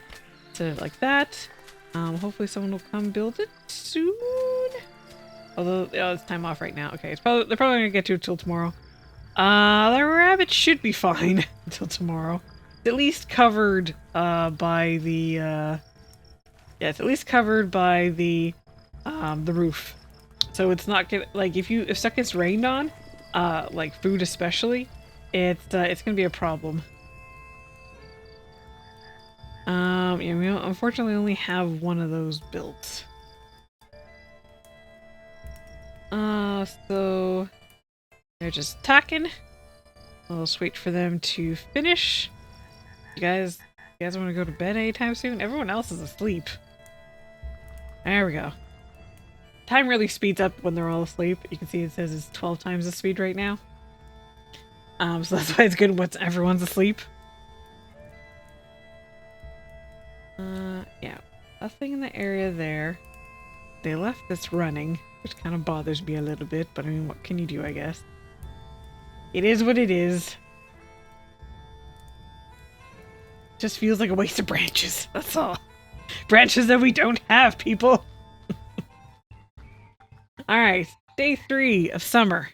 set it like that. Hopefully someone will come build it soon. Although, it's time off right now. Okay, they're probably gonna get to it till tomorrow. The rabbit should be fine until tomorrow. It's at least covered by the yeah, it's at least covered by the roof. So it's not gonna, like, if stuff gets rained on, like food especially, it's gonna be a problem. Yeah, we unfortunately only have one of those built. So they're just talking. I'll just wait for them to finish. You guys want to go to bed anytime soon? Everyone else is asleep. There we go. Time really speeds up when they're all asleep. You can see it says it's 12 times the speed right now. So that's why it's good once everyone's asleep. Yeah, nothing in the area there. They left this running, which kind of bothers me a little bit, but I mean, what can you do, I guess? It is what it is. Just feels like a waste of branches, that's all. Branches that we don't have, people! Alright, day 3 of summer.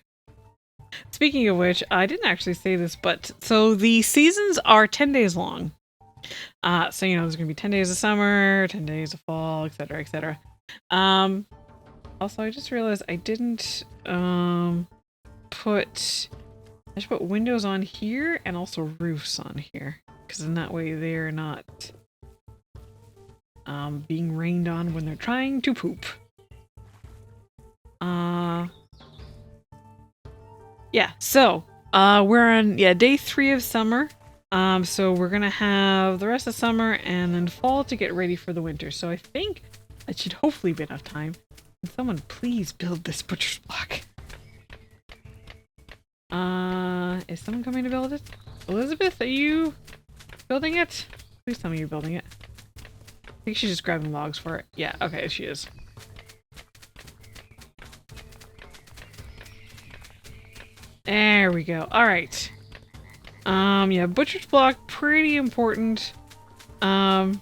Speaking of which, I didn't actually say this, but so the seasons are 10 days long. So, there's going to be 10 days of summer, 10 days of fall, etc., etc. Also, I just realized I didn't I should put windows on here and also roofs on here, because in that way they're not being rained on when they're trying to poop. Yeah, so We're on, yeah, day 3 of summer. So we're gonna have the rest of summer and then fall to get ready for the winter. So I think that should hopefully be enough time. Can someone please build this butcher's block? Is someone coming to build it? Elizabeth, are you building it? Please tell me you're building it. I think she's just grabbing logs for it. Yeah, okay, she is. There we go. Alright. Yeah, butcher's block, pretty important. Okay,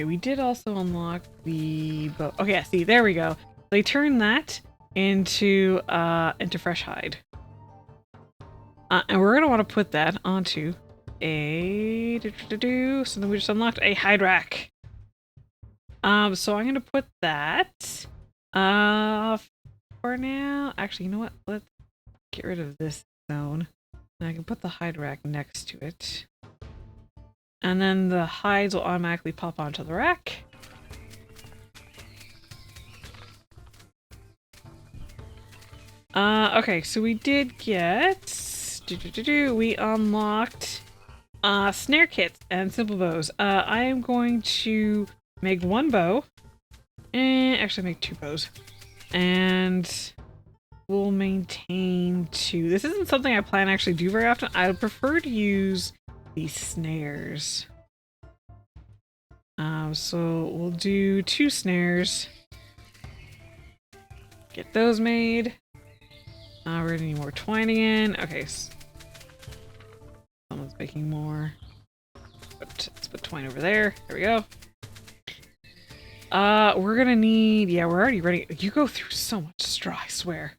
we did also unlock the bow. Okay, yeah, see, there we go. They turn that into fresh hide. And we're gonna want to put that onto a so then we just unlocked a hide rack. So I'm gonna put that for now. Actually, you know what? Let's get rid of this zone. And I can put the hide rack next to it. And then the hides will automatically pop onto the rack. Okay, so we did get... we unlocked snare kits and simple bows. I am going to make 1 bow. And actually make 2 bows. And we'll maintain 2. This isn't something I plan to actually do very often. I would prefer to use these snares. So we'll do 2 snares. Get those made. We're gonna need more twine again. Okay. Someone's making more. Let's put twine over there. There we go. We're gonna need... yeah, we're already ready. You go through so much straw, I swear.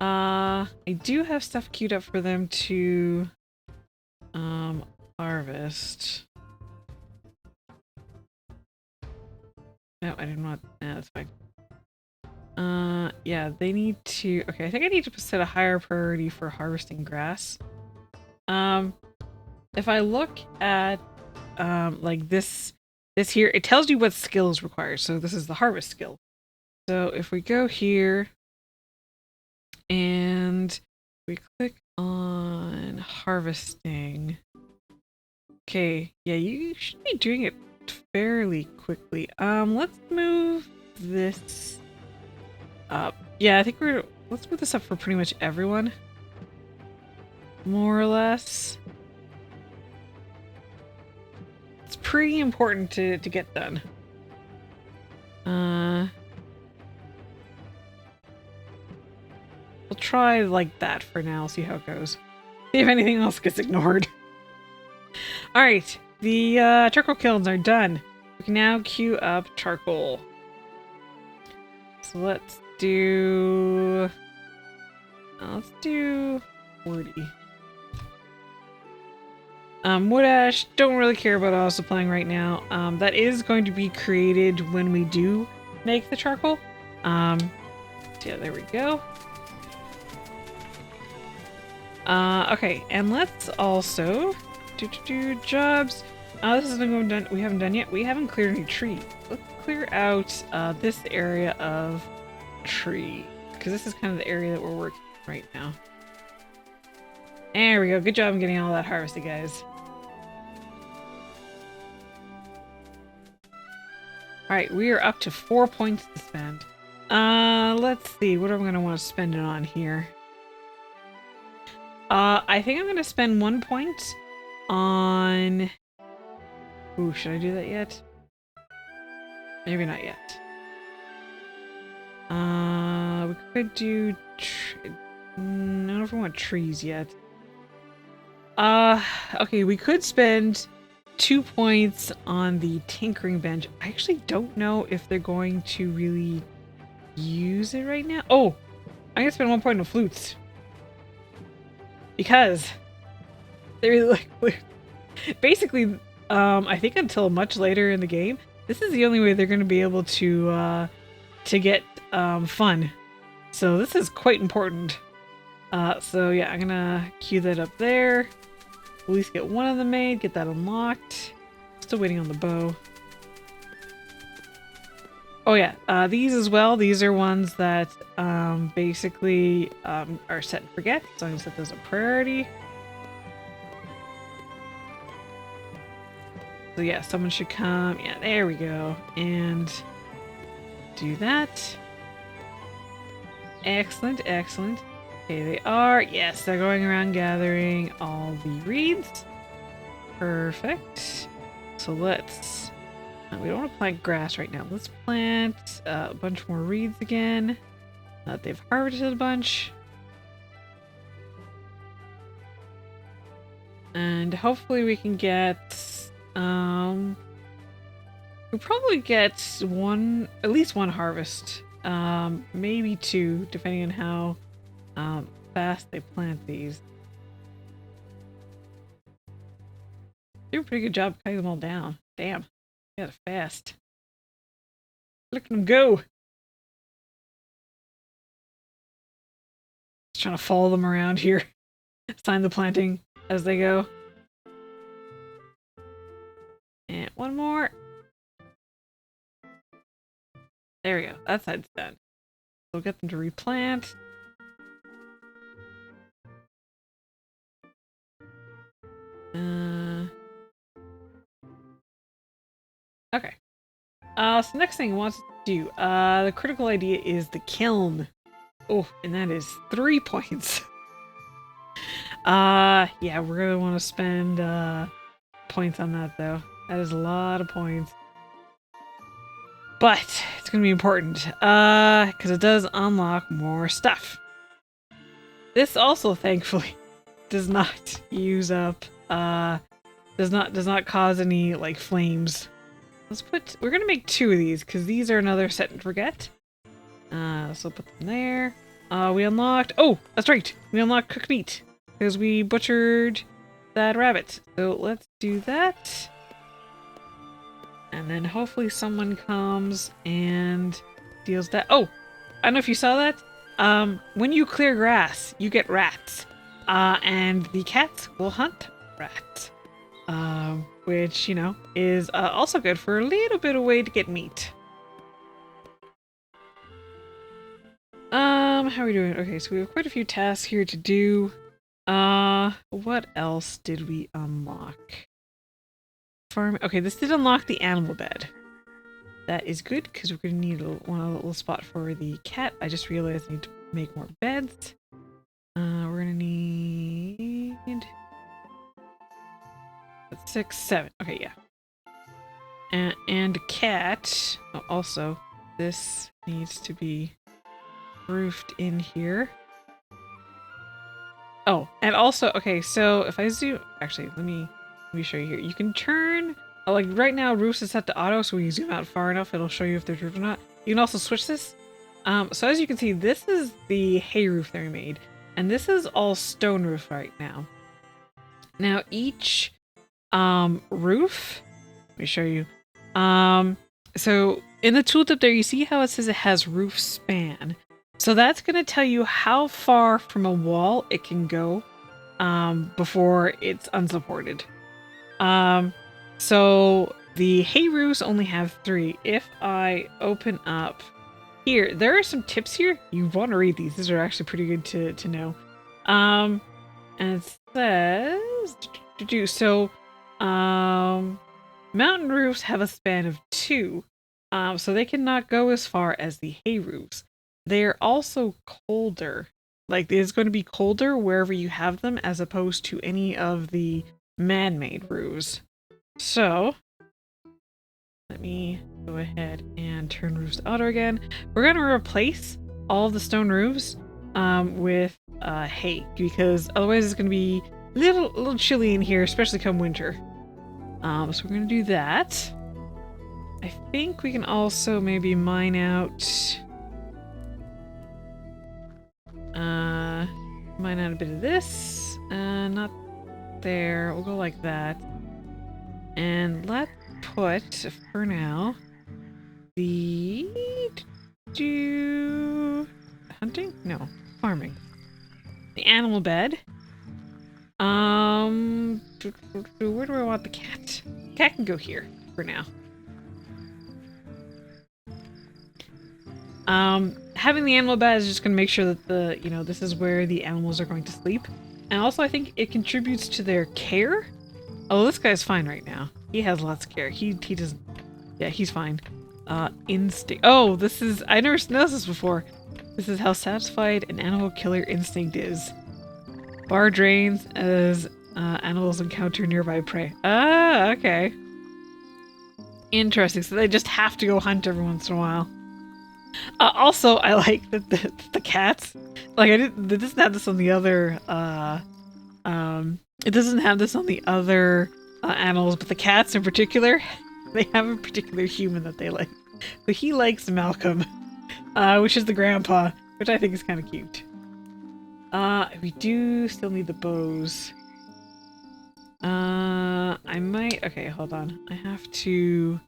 I do have stuff queued up for them to harvest. No, I didn't want... no, that's fine. Yeah, they need to... okay, I think I need to set a higher priority for harvesting grass. If I look at, like this here, it tells you what skill is required. So this is the harvest skill. So if we go here and we click on harvesting. Okay, yeah, you should be doing it fairly quickly. Let's move this up. Yeah, I think let's move this up for pretty much everyone. More or less. It's pretty important to get done. We'll try like that for now, see how it goes. See if anything else gets ignored. Alright, the charcoal kilns are done. We can now queue up charcoal. So let's do 40. Wood ash, don't really care about auto supplying right now. That is going to be created when we do make the charcoal. So yeah, there we go. Okay, and let's also do jobs. This is something we haven't done yet. We haven't cleared any trees. Let's clear out this area of tree, because this is kind of the area that we're working right now. There we go. Good job in getting all that harvested, guys. Alright, we are up to 4 points to spend. Let's see. What am I going to want to spend it on here? I think I'm going to spend 1 point on... ooh, should I do that yet? Maybe not yet. We could do... I don't know if we want trees yet. Okay, we could spend 2 points on the tinkering bench. I actually don't know if they're going to really use it right now. Oh, I'm gonna spend 1 point on flutes. Because they really like flutes. Basically, I think until much later in the game, this is the only way they're gonna be able to get fun. So this is quite important. So yeah, I'm gonna queue that up there. At least get one of them made, get that unlocked. Still waiting on the bow. Oh yeah, these as well. These are ones that basically are set and forget. So I'm gonna set those a priority. So yeah, someone should come. Yeah, there we go. And do that. Excellent, excellent. Okay, they are. Yes, they're going around gathering all the reeds. Perfect. So let's... we don't want to plant grass right now. Let's plant a bunch more reeds again. They've harvested a bunch. And hopefully we can get... we'll probably get at least one harvest. Maybe two, depending on how fast they plant these. Do a pretty good job cutting them all down. Damn. Got it fast. Look at them go. Just trying to follow them around here. Sign the planting as they go. And one more. There we go. That side's done. We'll get them to replant. Okay. So next thing I want to do, the critical idea is the kiln. Oh, and that is 3 points. Yeah, we're gonna want to spend points on that though. That is a lot of points. But it's gonna be important, because it does unlock more stuff. This also, thankfully, does not use up, does not cause any like flames. We're gonna make 2 of these because these are another set and forget. So put them there. We unlocked, oh, that's right, we unlocked cooked meat because we butchered that rabbit. So let's do that. And then hopefully someone comes and deals that. Oh, I don't know if you saw that. When you clear grass, you get rats. And the cats will hunt rats. Which, you know, is also good for a little bit of way to get meat. How are we doing? Okay, so we have quite a few tasks here to do. What else did we unlock? Farm. Okay, this did unlock the animal bed. That is good because we're gonna need a little spot for the cat. I just realized I need to make more beds. We're gonna need 6, 7. Okay, yeah. And a cat. Oh, also, this needs to be roofed in here. Oh, and also, okay, so if I zoom, actually, let me show you here. You can turn, like right now, roofs is set to auto, so when you zoom out far enough, it'll show you if there's roof or not. You can also switch this. So as you can see, this is the hay roof that we made, and this is all stone roof right now. Now each roof, let me show you. So in the tooltip there, you see how it says it has roof span. So that's going to tell you how far from a wall it can go before it's unsupported. So the hay roofs only have 3. If I open up here, there are some tips here. You want to read these. These are actually pretty good to know. And it says, so mountain roofs have a span of 2. So they cannot go as far as the hay roofs. They're also colder. Like, it's going to be colder wherever you have them as opposed to any of the man-made roofs. So, let me go ahead and turn roofs to auto again. We're going to replace all of the stone roofs with hay, because otherwise it's going to be a little chilly in here, especially come winter. So we're going to do that. I think we can also maybe mine out... mine out a bit of this. Not there. We'll go like that. And let's put, for now, the... hunting? No. Farming. The animal bed. Where do I want the cat? Cat can go here for now. Having the animal bed is just going to make sure that this is where the animals are going to sleep. And also I think it contributes to their care. Oh, this guy's fine right now. He has lots of care. He doesn't, yeah, he's fine. Instinct. Oh, this is, I never noticed this before. This is how satisfied an animal killer instinct is. Bar drains as animals encounter nearby prey. Ah, okay. Interesting. So they just have to go hunt every once in a while. Also, I like that the cats, like it doesn't have this on the other, it doesn't have this on the other animals, but the cats in particular, they have a particular human that they like. So he likes Malcolm, which is the grandpa, which I think is kind of cute. We do still need the bows. I might, okay, hold on. I have to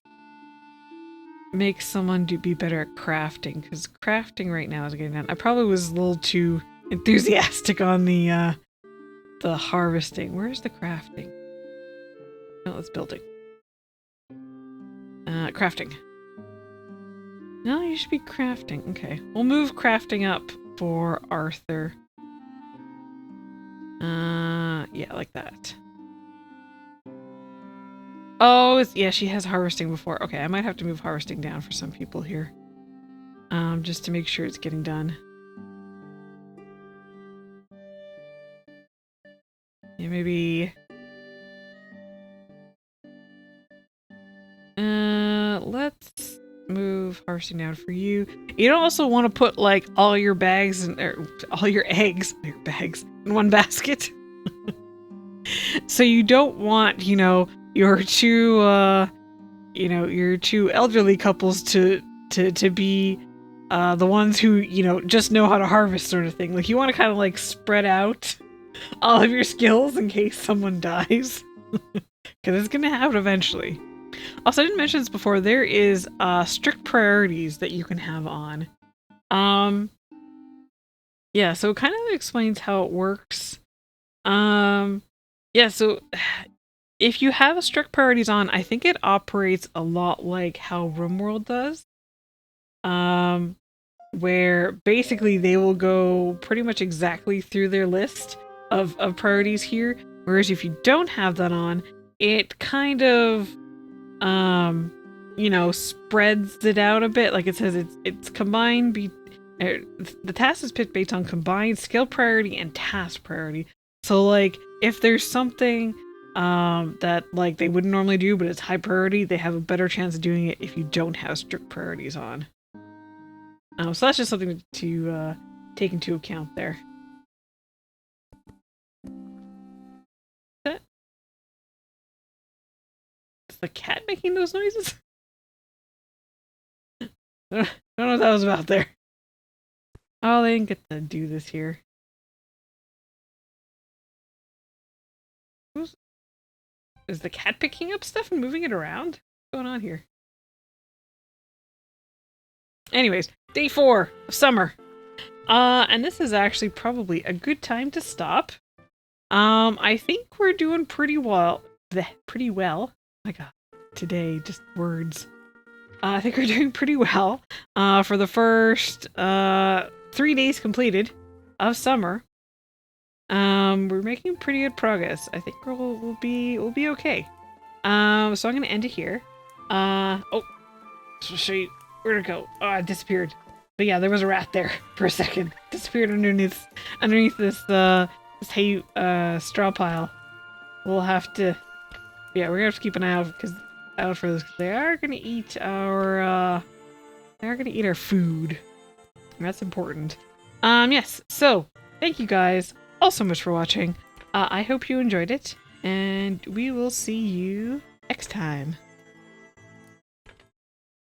make someone be better at crafting, because crafting right now is getting done. I probably was a little too enthusiastic on the harvesting. Where's the crafting? No, it's building. Crafting. No, you should be crafting. Okay, we'll move crafting up for Arthur. Yeah, like that. Oh, yeah, she has harvesting before. Okay, I might have to move harvesting down for some people here. Just to make sure it's getting done. Yeah, maybe... let's move harvesting down for you. You don't also want to put, like, all your bags and all your eggs, your bags, in one basket. So you don't want, your two, your two elderly couples to be the ones who, just know how to harvest sort of thing. Like, you want to kind of, like, spread out all of your skills in case someone dies. Because it's going to happen eventually. Also, I didn't mention this before, there is strict priorities that you can have on. Yeah, so it kind of explains how it works. Yeah, so if you have a strict priorities on, I think it operates a lot like how RimWorld does. Where basically they will go pretty much exactly through their list of priorities here. Whereas if you don't have that on, it kind of, spreads it out a bit. Like it says it's combined, the task is picked based on combined skill priority and task priority. So like if there's something that like they wouldn't normally do but it's high priority, they have a better chance of doing it if you don't have strict priorities on. So that's just something to take into account there. Is the cat making those noises? I don't know what that was about there. Oh, they didn't get to do this here. Is the cat picking up stuff and moving it around? What's going on here? Anyways, day 4 of summer. And this is actually probably a good time to stop. I think we're doing pretty well. Pretty well. Oh my god, today, just words. I think we're doing pretty well. For the first 3 days completed of summer. We're making pretty good progress. I think we'll be okay. So I'm gonna end it here. Oh, so show you where'd it go? Oh, it disappeared. But yeah, there was a rat there for a second. Disappeared underneath this hay straw pile. We'll have to, yeah, we're gonna have to keep an eye out for this. They are gonna eat our food. And that's important. Yes. So thank you guys all so much for watching. I hope you enjoyed it, and we will see you next time.